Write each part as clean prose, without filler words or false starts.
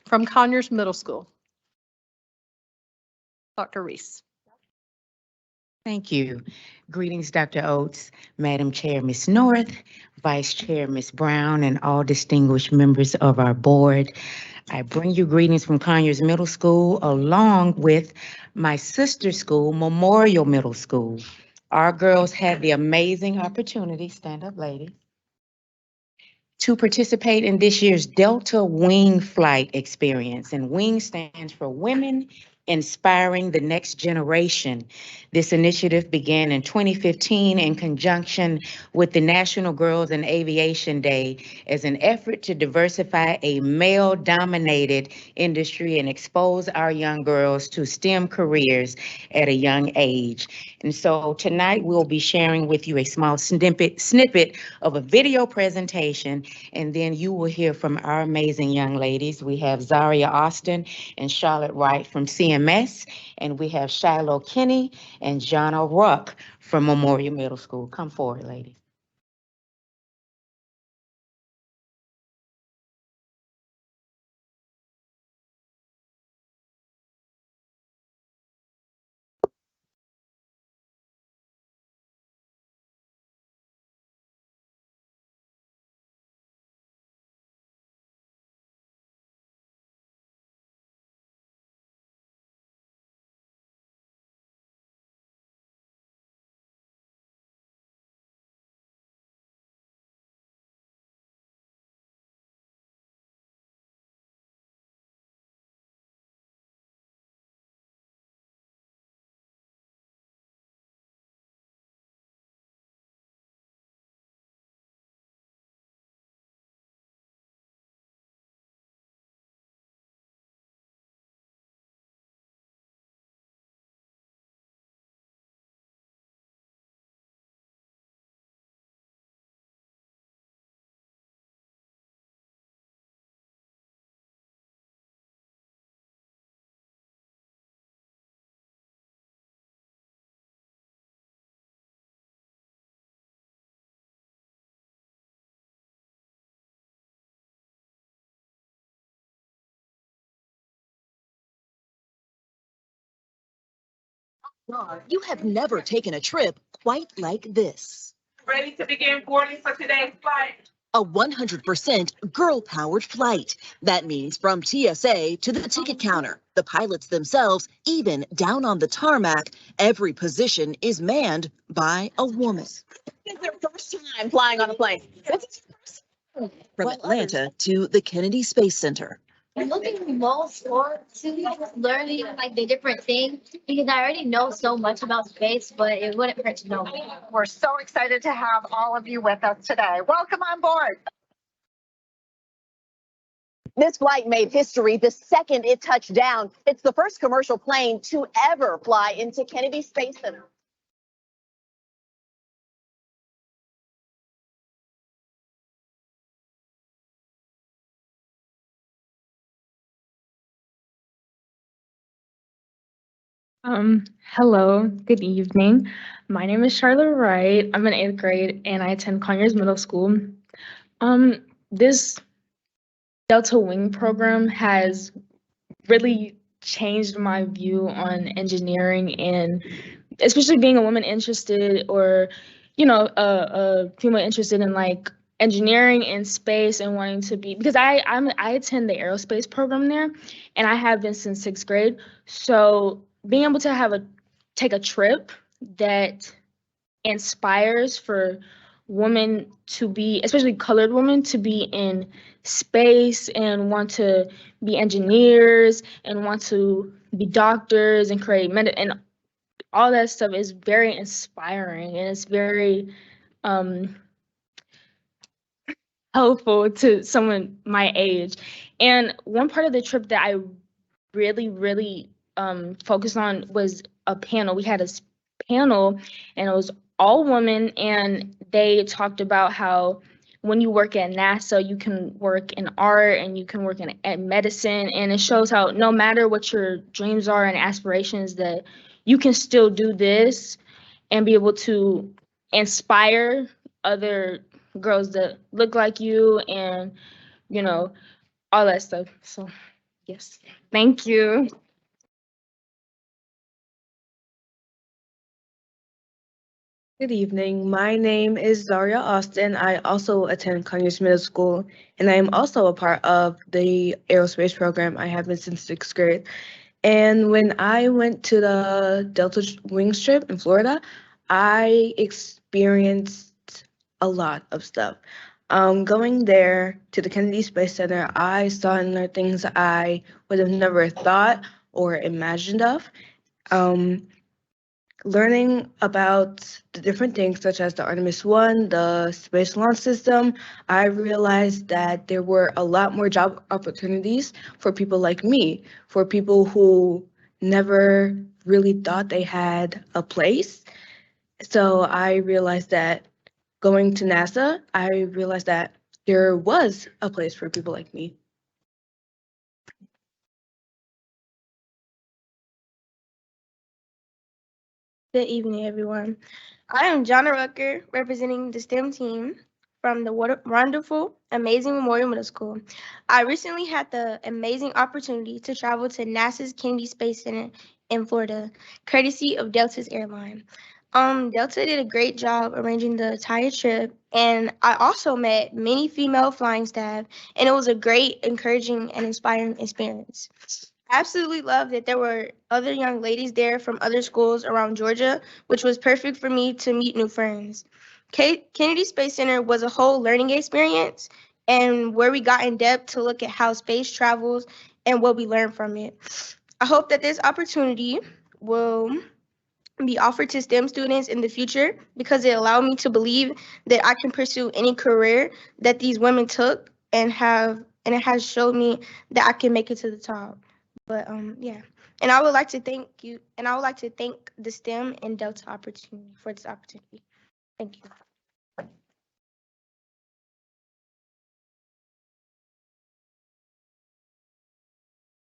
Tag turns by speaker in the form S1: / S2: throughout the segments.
S1: From Conyers Middle School, Dr. Reese.
S2: Thank you. Greetings, Dr. Oates, Madam Chair, Ms. North, Vice Chair, Ms. Brown, and all distinguished members of our board. I bring you greetings from Conyers Middle School, along with my sister school, Memorial Middle School. Our girls had the amazing opportunity, stand up, ladies, to participate in this year's Delta Wing Flight Experience. And WING stands for Women Inspiring the Next Generation. This initiative began in 2015 in conjunction with the National Girls in Aviation Day as an effort to diversify a male-dominated industry and expose our young girls to STEM careers at a young age. And so tonight we'll be sharing with you a small snippet of a video presentation, and then you will hear from our amazing young ladies. We have Zaria Austin and Charlotte Wright from CMS, and we have Shiloh Kinney and Jonna Ruck from Memorial Middle School. Come forward, ladies.
S3: You have never taken a trip quite like this.
S4: Ready to begin boarding for today's flight.
S3: A 100% girl-powered flight. That means from TSA to the ticket counter, the pilots themselves, even down on the tarmac, every position is manned by a woman.
S5: It's their first time flying on a plane.
S3: From Atlanta to the Kennedy Space Center.
S6: I'm looking most forward to learning like the different things because I already know so much about space, but it wouldn't hurt to know more.
S4: We're so excited to have all of you with us today. Welcome on board.
S5: This flight made history the second it touched down. It's the first commercial plane to ever fly into Kennedy Space Center.
S7: Hello, good evening. My name is Charlotte Wright. I'm in 8th grade and I attend Conyers Middle School. This Delta Wing program has really changed my view on engineering, and especially being a woman interested, or a female interested in like engineering and space and wanting to be, because I attend the aerospace program there and I have been since 6th grade. So being able to take a trip that inspires for women to be, especially colored women, to be in space and want to be engineers and want to be doctors and create and all that stuff is very inspiring, and it's very helpful to someone my age. And one part of the trip that I really focused on was a panel. We had a panel and it was all women, and they talked about how when you work at NASA, you can work in art and you can work in medicine, and it shows how no matter what your dreams are and aspirations, that you can still do this and be able to inspire other girls that look like you, and all that stuff. So Yes. Thank you.
S8: Good evening. My name is Zaria Austin. I also attend Conyers Middle School, and I am also a part of the aerospace program. I have been since 6th grade. And when I went to the Delta Wings trip in Florida, I experienced a lot of stuff. Going there to the Kennedy Space Center, I saw and learned things I would have never thought or imagined of. Learning about the different things such as the Artemis 1, the Space Launch System, I realized that there were a lot more job opportunities for people like me, for people who never really thought they had a place. So I realized that going to NASA, I realized that there was a place for people like me.
S9: Good evening, everyone. I am Jonna Rucker, representing the STEM team from the wonderful, amazing Memorial Middle School. I recently had the amazing opportunity to travel to NASA's Kennedy Space Center in Florida, courtesy of Delta's airline. Delta did a great job arranging the entire trip, and I also met many female flying staff, and it was a great, encouraging, and inspiring experience. Absolutely love that there were other young ladies there from other schools around Georgia, which was perfect for me to meet new friends. Kennedy Space Center was a whole learning experience and where we got in depth to look at how space travels and what we learned from it. I hope that this opportunity will be offered to STEM students in the future because it allowed me to believe that I can pursue any career that these women took and it has showed me that I can make it to the top. But yeah. And I would like to thank you and I would like to thank the STEM and Delta opportunity for this opportunity. Thank you.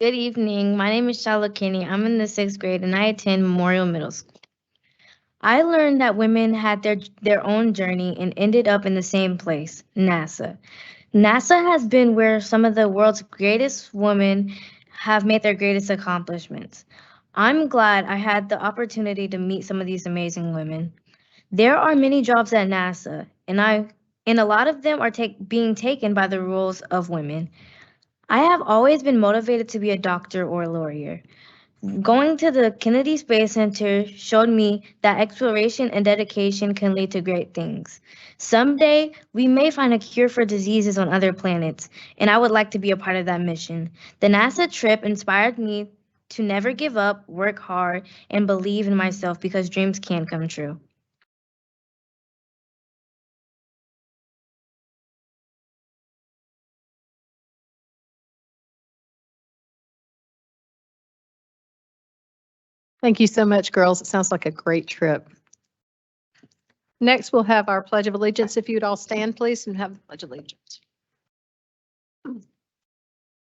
S6: Good evening. My name is Shala Kinney. I'm in the 6th grade and I attend Memorial Middle School. I learned that women had their own journey and ended up in the same place, NASA. NASA has been where some of the world's greatest women have made their greatest accomplishments. I'm glad I had the opportunity to meet some of these amazing women. There are many jobs at NASA, and a lot of them are being taken by the roles of women. I have always been motivated to be a doctor or a lawyer. Going to the Kennedy Space Center showed me that exploration and dedication can lead to great things. Someday, we may find a cure for diseases on other planets, and I would like to be a part of that mission. The NASA trip inspired me to never give up, work hard, and believe in myself because dreams can come true.
S1: Thank you so much, girls. It sounds like a great trip. Next, we'll have our Pledge of Allegiance. If you'd all stand, please, and have the Pledge of Allegiance.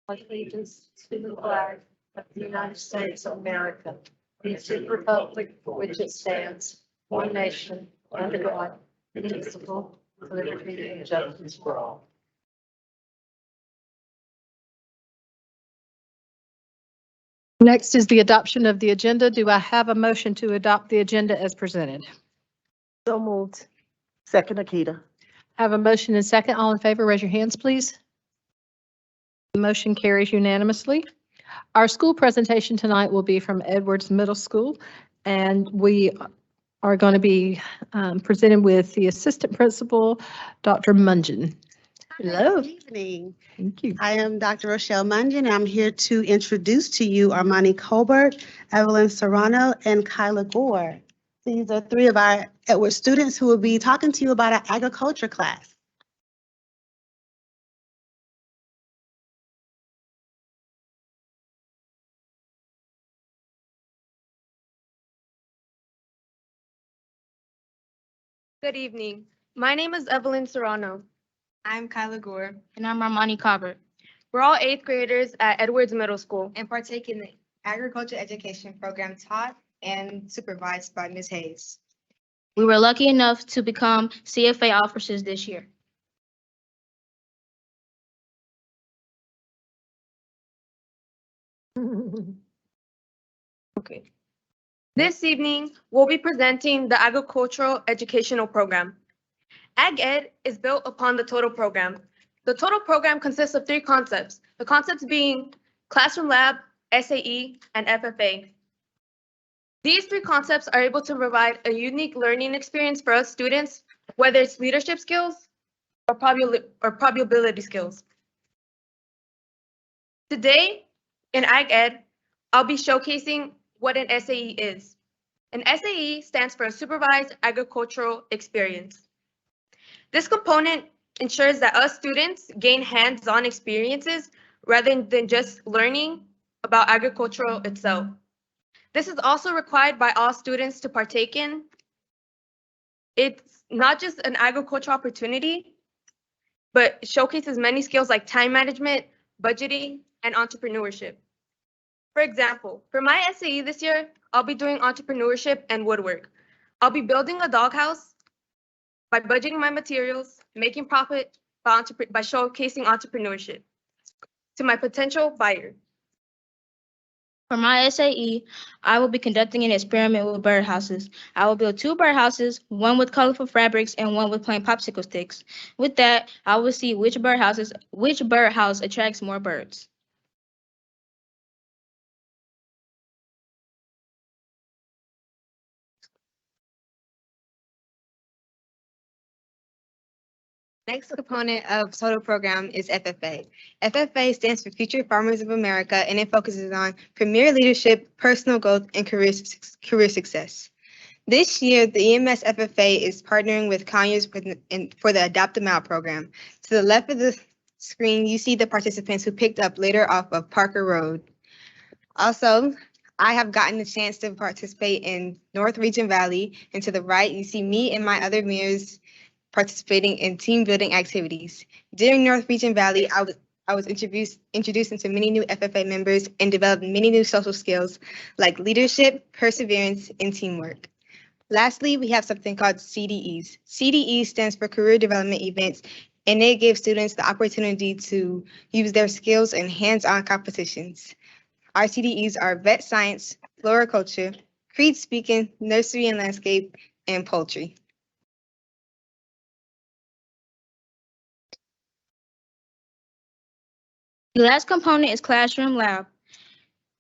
S1: Pledge allegiance to the flag of the United States of America, and to the republic for which it stands, one nation, under God, indivisible, with liberty and justice for all. Next is the adoption of the agenda. Do I have a motion to adopt the agenda as presented?
S10: So moved. Second, Akita.
S1: Have a motion and second. All in favor, raise your hands, please. The motion carries unanimously. Our school presentation tonight will be from Edwards Middle School, and we are going to be presented with the assistant principal, Dr. Mungin. Hello.
S11: Good evening.
S1: Thank you.
S11: I am Dr. Rochelle Mungin, and I'm here to introduce to you Armani Colbert, Evelyn Serrano, and Kyla Gore. These are three of our Edwards students who will be talking to you about our agriculture class.
S9: Good evening. My name is Evelyn Serrano. I'm Kyla Gore. And I'm Armani Cobbert. We're all 8th graders at Edwards Middle School and partake in the agriculture education program taught and supervised by Ms. Hayes. We were lucky enough to become CFA officers this year. Okay. This evening, we'll be presenting the Agricultural Educational Program. Ag Ed is built upon the Total Program. The Total Program consists of three concepts, the concepts being Classroom Lab, SAE, and FFA. These three concepts are able to provide a unique learning experience for us students, whether it's leadership skills or probability skills. Today, in Ag Ed, I'll be showcasing what an SAE is. An SAE stands for a Supervised Agricultural Experience. This component ensures that us students gain hands-on experiences rather than just learning about agriculture itself. This is also required by all students to partake in. It's not just an agricultural opportunity, but it showcases many skills like time management, budgeting, and entrepreneurship. For example, for my SAE this year, I'll be doing entrepreneurship and woodwork. I'll be building a doghouse by budgeting my materials, making profit by showcasing entrepreneurship to my potential buyer.
S6: For my SAE, I will be conducting an experiment with birdhouses. I will build two birdhouses, one with colorful fabrics and one with plain popsicle sticks. With that, I will see which birdhouse attracts more birds.
S12: Next component of total program is FFA. FFA stands for Future Farmers of America, and it focuses on premier leadership, personal growth, and career success. This year, the EMS FFA is partnering with Conyers for the Adopt a Mile program. To the left of the screen, you see the participants who picked up litter off of Parker Road. Also, I have gotten the chance to participate in North Region Valley, and to the right, you see me and my other mayors participating in team building activities. During North Region Valley, I was introduced into many new FFA members and developed many new social skills like leadership, perseverance, and teamwork. Lastly, we have something called CDEs. CDE stands for Career Development Events, and they give students the opportunity to use their skills in hands-on competitions. Our CDEs are vet science, floriculture, creed speaking, nursery and landscape, and poultry.
S6: The last component is Classroom Lab.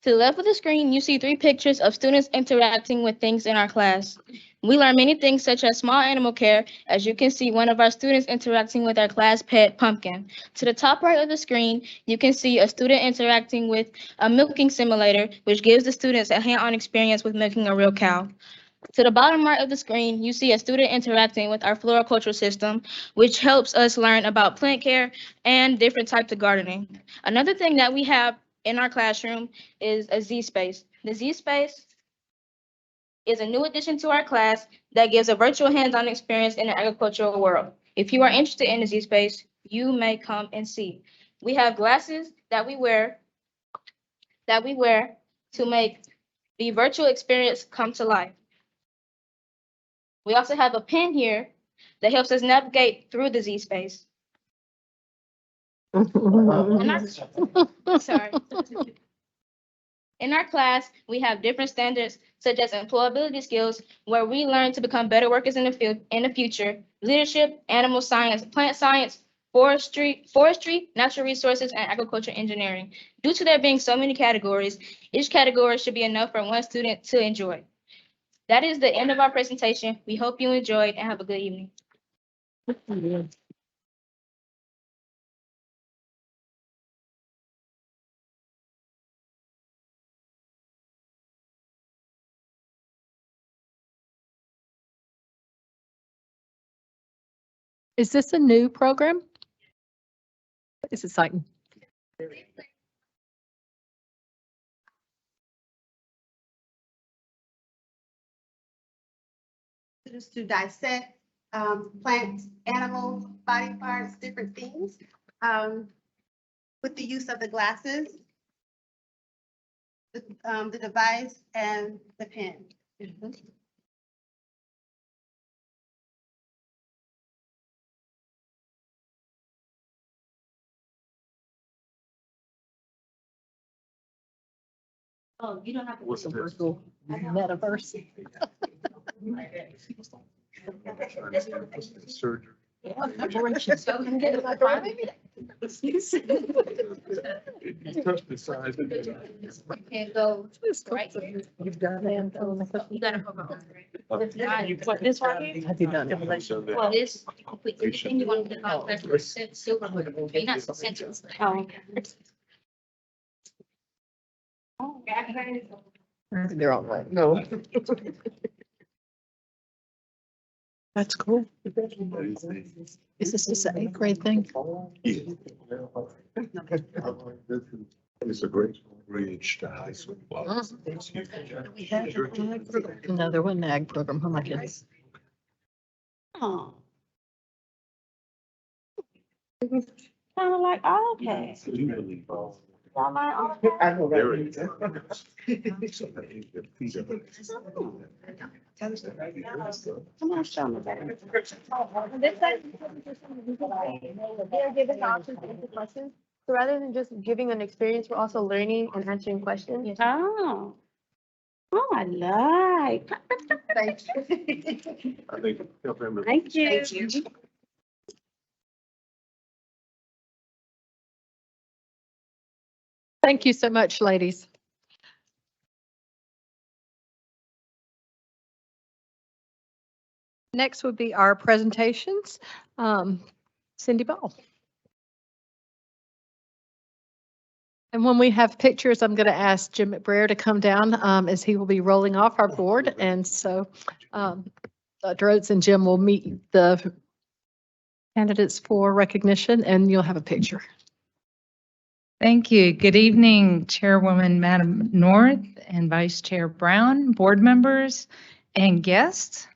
S6: To the left of the screen, you see three pictures of students interacting with things in our class. We learn many things such as small animal care, as you can see one of our students interacting with our class pet, Pumpkin. To the top right of the screen, you can see a student interacting with a milking simulator, which gives the students a hands-on experience with milking a real cow. To the bottom right of the screen, you see a student interacting with our floriculture system, which helps us learn about plant care and different types of gardening. Another thing that we have in our classroom is a Z-Space. The Z-Space is a new addition to our class that gives a virtual hands-on experience in the agricultural world. If you are interested in the Z-Space, you may come and see. We have glasses that we wear to make the virtual experience come to life. We also have a pen here that helps us navigate through the Z-Space. Sorry. In our class, we have different standards such as employability skills, where we learn to become better workers in the future, leadership, animal science, plant science, forestry, natural resources, and agriculture engineering. Due to there being so many categories, each category should be enough for one student to enjoy. That is the end of our presentation. We hope you enjoyed and have a good evening.
S1: Is this a new program? It's exciting.
S11: Just to dissect plants, animals, body parts, different things with the use of the glasses, the device, and the pen.
S1: Oh, you don't have to. Virtual metaverse.
S13: Surgery. You touch the size of it.
S6: Can't go right.
S1: You've done it.
S6: You gotta hold on.
S1: What, this right here? Have you done it?
S6: Well, this, anything you want to call that, silver, you're not sentence.
S1: They're all right.
S10: No. That's cool.
S1: Is this just an 8th grade thing?
S13: It's a great bridge to high school.
S1: We had an ag program. No, there wasn't an ag program. Oh my goodness.
S11: Oh.
S8: Kind of like, oh, okay. Y'all like, okay.
S10: I know
S13: There
S10: that.
S13: it is. So that you can feed them.
S8: Come on, show me that.
S9: They're given the option to answer questions. So rather than just giving an experience, we're also learning and answering questions.
S8: Oh. Oh, I like.
S13: I think. help them to-
S8: Thank you.
S1: Thank you so much, ladies. Next would be our presentations. Cindy Ball. And when we have pictures, I'm going to ask Jim McBrayer to come down as he will be rolling off our board. And so Dr. Oates and Jim will meet the candidates for recognition and you'll have a picture.
S14: Thank you. Good evening, Chairwoman Madam North and Vice Chair Brown, board members and guests.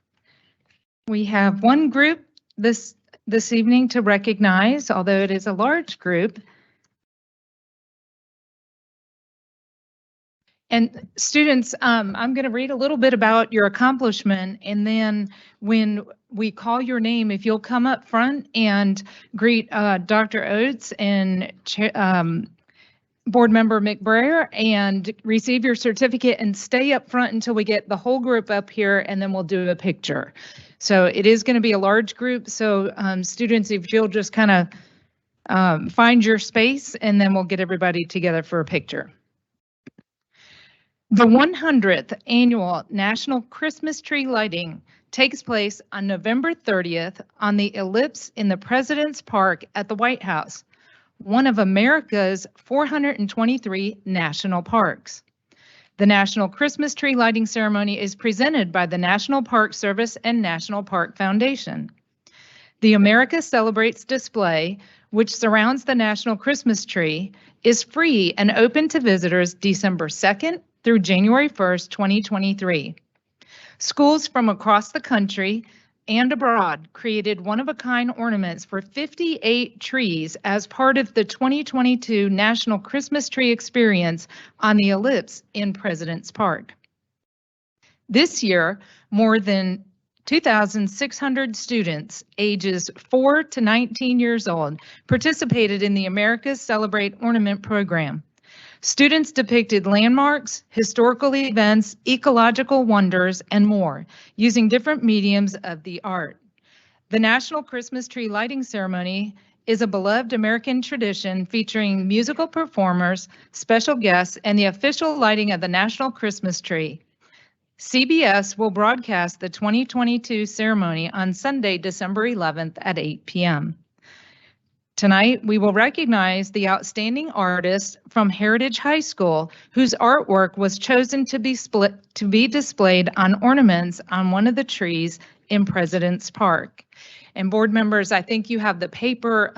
S14: We have one group this evening to recognize, although it is a large group. And students, I'm going to read a little bit about your accomplishment, and then when we call your name, if you'll come up front and greet Dr. Oates and Board Member McBrayer and receive your certificate and stay up front until we get the whole group up here, and then we'll do a picture. So it is going to be a large group, so students, if you'll just kind of find your space, and then we'll get everybody together for a picture. The 100th annual National Christmas Tree Lighting takes place on November 30th on the Ellipse in the President's Park at the White House, one of America's 423 national parks. The National Christmas Tree Lighting Ceremony is presented by the National Park Service and National Park Foundation. The America Celebrates display, which surrounds the National Christmas Tree, is free and open to visitors December 2nd through January 1st, 2023. Schools from across the country and abroad created one-of-a-kind ornaments for 58 trees as part of the 2022 National Christmas Tree Experience on the Ellipse in President's Park. This year, more than 2,600 students ages 4 to 19 years old participated in the America's Celebrate Ornament program. Students depicted landmarks, historical events, ecological wonders, and more, using different mediums of the art. The National Christmas Tree Lighting Ceremony is a beloved American tradition featuring musical performers, special guests, and the official lighting of the National Christmas Tree. CBS will broadcast the 2022 ceremony on Sunday, December 11th at 8 p.m. Tonight, we will recognize the outstanding artist from Heritage High School whose artwork was chosen to be displayed on ornaments on one of the trees in President's Park. And board members, I think you have the paper